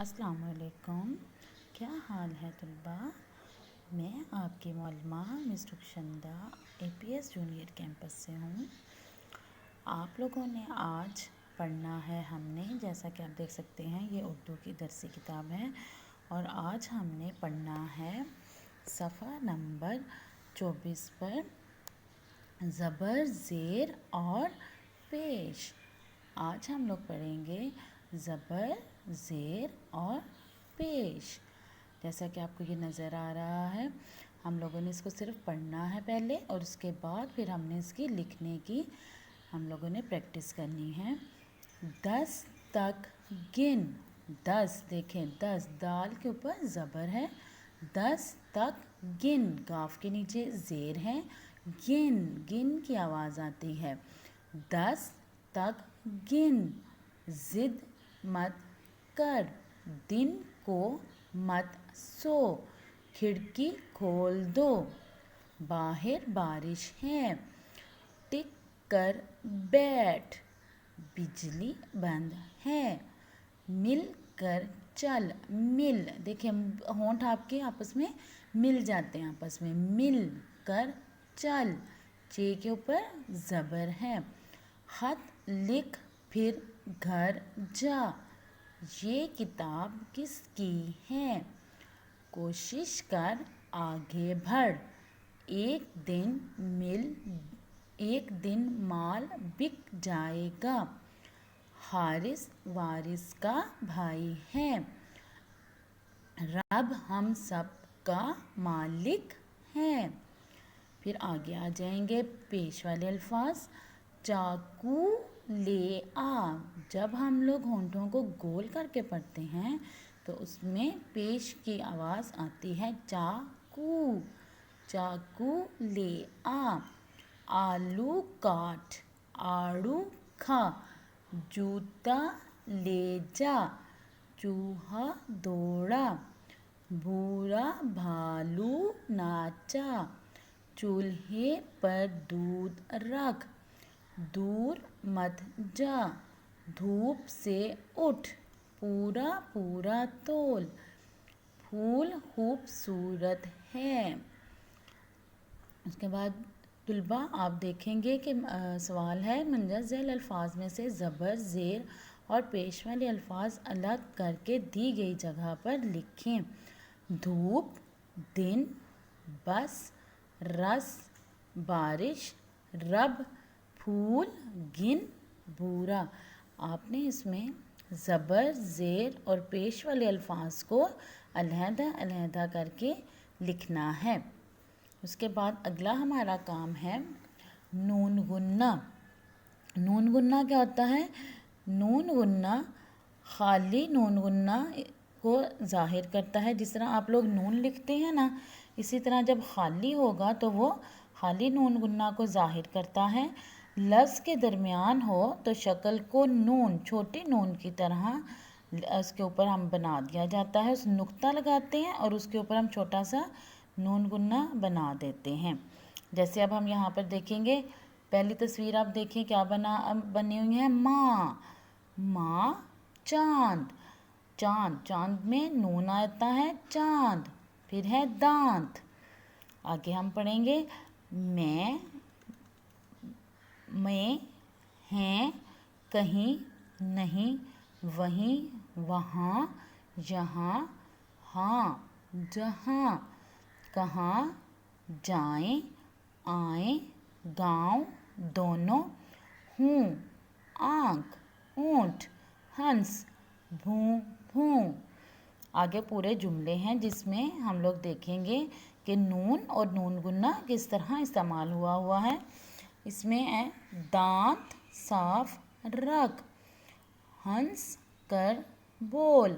السلام علیکم، کیا حال ہے طلباء؟ میں آپ کی معلمہ مس رخشندہ APS جونیئر کیمپس سے ہوں۔ آپ لوگوں نے آج پڑھنا ہے، ہم نے جیسا کہ آپ دیکھ سکتے ہیں یہ اردو کی درسی کتاب ہے اور آج ہم نے پڑھنا ہے صفحہ نمبر 24 پر زبر، زیر اور پیش۔ آج ہم لوگ پڑھیں گے زبر، زیر اور پیش۔ جیسا کہ آپ کو یہ نظر آ رہا ہے، ہم لوگوں نے اس کو صرف پڑھنا ہے پہلے اور اس کے بعد پھر ہم نے اس کی لکھنے کی ہم لوگوں نے پریکٹس کرنی ہے۔ 10 تک گن، 10 دیکھیں 10 دال کے اوپر زبر ہے، 10 تک گن، قاف کے نیچے زیر ہے، گن، گن کی آواز آتی ہے۔ 10 تک گن، ضد مت کر، دن کو مت سو، کھڑکی کھول دو، باہر بارش ہے، ٹک کر بیٹھ، بجلی بند ہے، مل کر چل، مل دیکھیں ہونٹ آپ کے آپس میں مل جاتے ہیں آپس میں، مل کر چل، چے کے اوپر زبر ہے، خط لکھ پھر گھر جا، یہ کتاب کس کی ہے، کوشش کر آگے بڑھ، ایک دن مال بک جائے گا، حارث وارث کا بھائی ہے، رب ہم سب کا مالک ہے۔ پھر آگے آ جائیں گے پیش والے الفاظ۔ چاقو لے آ، جب ہم لوگ ہونٹوں کو گول کر کے پڑھتے ہیں تو اس میں پیش کی آواز آتی ہے چاقو، چاقو لے آ، آلو کاٹ، آڑو کھا، جوتا لے جا، چوہا دوڑا، بھورا بھالو ناچا، چولہے پر دودھ رکھ، دور مت جا، دھوپ سے اٹھ، پورا پورا تول، پھول خوبصورت ہے۔ اس کے بعد طلباء آپ دیکھیں گے کہ سوال ہے مندرجہ ذیل الفاظ میں سے زبر، زیر اور پیش والے الفاظ الگ کر کے دی گئی جگہ پر لکھیں۔ دھوپ، دن، بس، رس، بارش، رب، پھول، گن، بورا۔ آپ نے اس میں زبر، زیر اور پیش والے الفاظ کو علیحدہ علیحدہ کر کے لکھنا ہے۔ اس کے بعد اگلا ہمارا کام ہے نون گننا۔ نون گننا کیا ہوتا ہے؟ نون گننا خالی نون گننا کو ظاہر کرتا ہے، جس طرح آپ لوگ نون لکھتے ہیں نا، اسی طرح جب خالی ہوگا تو وہ خالی نون گننا کو ظاہر کرتا ہے۔ لفظ کے درمیان ہو تو شکل کو نون، چھوٹی نون کی طرح اس کے اوپر ہم بنا دیا جاتا ہے، اس نقطہ لگاتے ہیں اور اس کے اوپر ہم چھوٹا سا نون گننا بنا دیتے ہیں۔ جیسے اب ہم یہاں پر دیکھیں گے، پہلی تصویر آپ دیکھیں کیا بنی ہوئی ہے، ماں، ماں، چاند، چاند، چاند میں نون آتا ہے چاند، پھر ہے دانت۔ آگے ہم پڑھیں گے میں، ہیں، کہیں، نہیں، وہیں، وہاں، یہاں، ہاں، جہاں، کہاں، جائیں، آئیں، گاؤں، دونوں، ہوں، آنکھ، اونٹ، ہنس، بھوں، بھوں۔ آگے پورے جملے ہیں جس میں ہم لوگ دیکھیں گے کہ نون اور نون گننا کس طرح استعمال ہوا ہے۔ اس میں ہے دانت صاف رکھ، ہنس کر بول،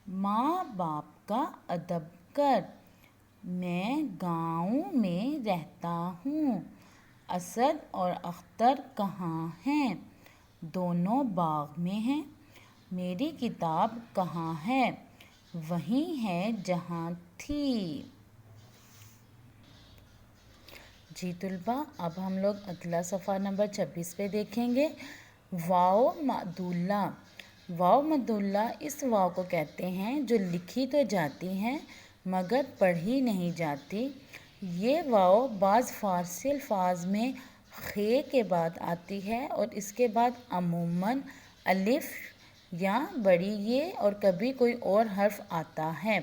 ماں باپ کا ادب کر، میں گاؤں میں رہتا ہوں، اسد اور اختر کہاں ہیں؟ دونوں باغ میں ہیں، میری کتاب کہاں ہے؟ وہیں ہے جہاں تھی۔ جی طلباء، اب ہم لوگ اگلا صفحہ نمبر 26 پہ دیکھیں گے۔ واو معدولہ، واو مدولہ اس واو کو کہتے ہیں جو لکھی تو جاتی ہیں مگر پڑھی نہیں جاتی۔ یہ واو بعض فارسی الفاظ میں خے کے بعد آتی ہے اور اس کے بعد عموماً الف یا بڑی یہ اور کبھی کوئی اور حرف آتا ہے۔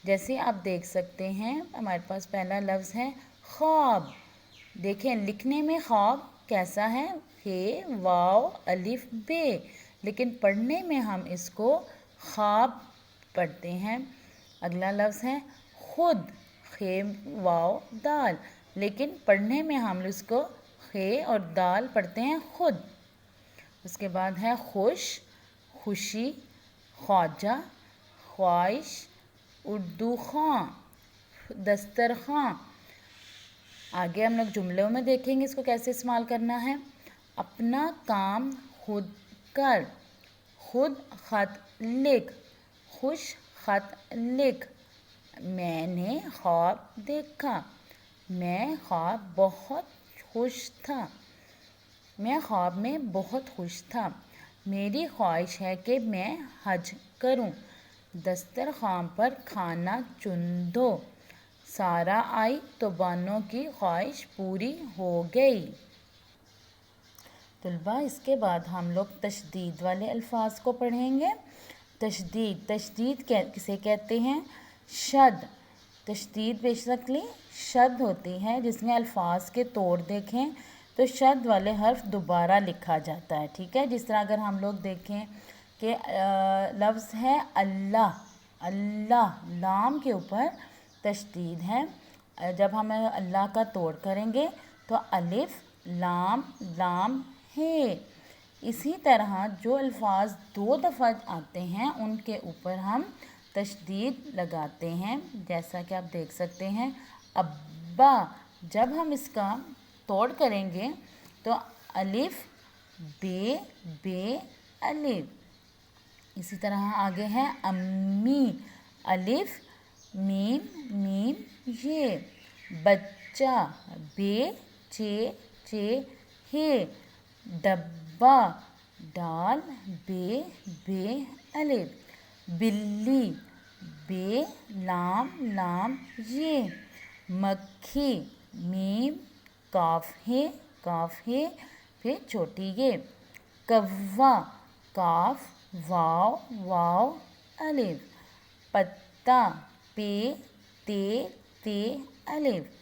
جیسے آپ دیکھ سکتے ہیں ہمارے پاس پہلا لفظ ہے خواب۔ دیکھیں لکھنے میں خواب کیسا ہے؟ خے واو الف بے، لیکن پڑھنے میں ہم اس کو خواب پڑھتے ہیں۔ اگلا لفظ ہے خود، خے واو دال، لیکن پڑھنے میں ہم اس کو خے اور دال پڑھتے ہیں خود۔ اس کے بعد ہے خوش، خوشی، خواجہ، خواہش، اردو خواں، دسترخواں۔ آگے ہم لوگ جملوں میں دیکھیں گے اس کو کیسے استعمال کرنا ہے۔ اپنا کام خود کر، خود خط لکھ، خوش خط لکھ، میں نے خواب دیکھا، میں خواب بہت خوش تھا، میں خواب میں بہت خوش تھا، میری خواہش ہے کہ میں حج کروں، دسترخوان پر کھانا چن دو، سارا آئی تو بانو کی خواہش پوری ہو گئی۔ طلباء اس کے بعد ہم لوگ تشدید والے الفاظ کو پڑھیں گے۔ تشدید کسے کہتے ہیں؟ شد۔ تشدید بیسیکلی شد ہوتی ہے جس میں الفاظ کے توڑ دیکھیں تو شد والے حرف دوبارہ لکھا جاتا ہے، ٹھیک ہے۔ جس طرح اگر ہم لوگ دیکھیں کہ لفظ ہے اللہ، اللہ لام کے اوپر تشدید ہے۔ جب ہم اللہ کا توڑ کریں گے تو الف لام لام ہے۔ اسی طرح جو الفاظ دو دفعہ آتے ہیں ان کے اوپر ہم تشدید لگاتے ہیں، جیسا کہ آپ دیکھ سکتے ہیں ابا۔ جب ہم اس کا توڑ کریں گے تو الف بے بے الف۔ اسی طرح آگے ہے امی، الف میم میم یہ، بچہ بے چے چے ہے، ڈبہ ڈال بے بے الف، بلی بے لام لام یہ، مکھی میم کاف ہے پھر چھوٹی یہ، کوا کاف واو واو الف، پتا پے تے تے الف۔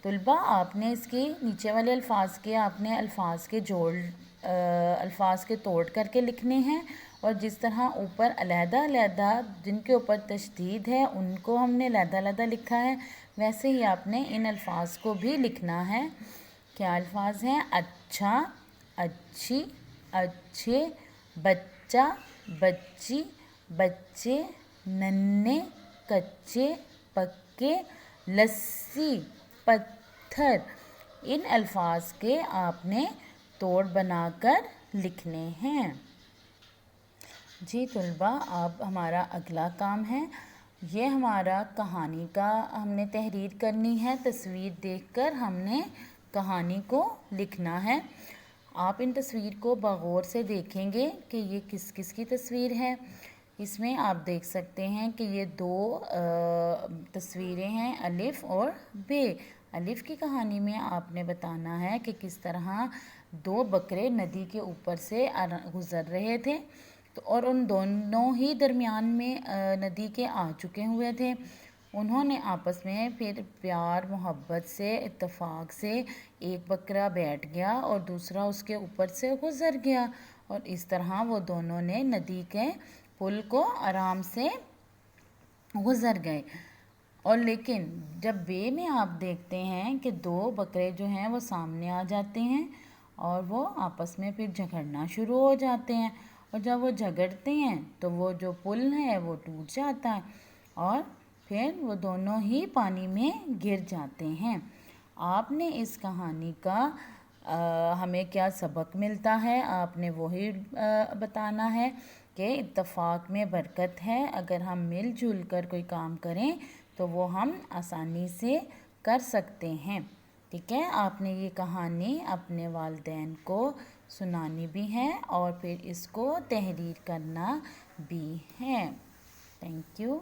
طلباء آپ نے اس کے نیچے والے الفاظ کے الفاظ کے توڑ کر کے لکھنے ہیں، اور جس طرح اوپر علیحدہ علیحدہ جن کے اوپر تشدید ہے ان کو ہم نے علیحدہ علیحدہ لکھا ہے، ویسے ہی آپ نے ان الفاظ کو بھی لکھنا ہے۔ کیا الفاظ ہیں؟ اچھا اچھی اچھے، بچہ بچی بچے، ننھے کچے پکے، لسی پتھر۔ ان الفاظ کے آپ نے توڑ بنا کر لکھنے ہیں۔ جی طلباء اب ہمارا اگلا کام ہے، یہ ہمارا کہانی کا ہم نے تحریر کرنی ہے، تصویر دیکھ کر ہم نے کہانی کو لکھنا ہے۔ آپ ان تصویر کو بغور سے دیکھیں گے کہ یہ کس کس کی تصویر ہے۔ اس میں آپ دیکھ سکتے ہیں کہ یہ دو تصویریں ہیں الف اور بے۔ الف کی کہانی میں آپ نے بتانا ہے کہ کس طرح دو بکرے ندی کے اوپر سے گزر رہے تھے اور ان دونوں ہی درمیان میں ندی کے آ چکے ہوئے تھے، انہوں نے آپس میں پھر پیار محبت سے اتفاق سے ایک بکرا بیٹھ گیا اور دوسرا اس کے اوپر سے گزر گیا، اور اس طرح وہ دونوں نے ندی کے پل کو آرام سے گزر گئے۔ اور لیکن جب بے میں آپ دیکھتے ہیں کہ دو بکرے جو ہیں وہ سامنے آ جاتے ہیں اور وہ آپس میں پھر جھگڑنا شروع ہو جاتے ہیں، اور جب وہ جھگڑتے ہیں تو وہ جو پل ہے وہ ٹوٹ جاتا ہے اور پھر وہ دونوں ہی پانی میں گر جاتے ہیں۔ آپ نے اس کہانی کا ہمیں کیا سبق ملتا ہے آپ نے وہی بتانا ہے کہ اتفاق میں برکت ہے، اگر ہم مل جل کر کوئی کام کریں تو وہ ہم آسانی سے کر سکتے ہیں، ٹھیک ہے۔ آپ نے یہ کہانی اپنے والدین کو سنانی بھی ہے اور پھر اس کو تحریر کرنا بھی ہے. Thank you.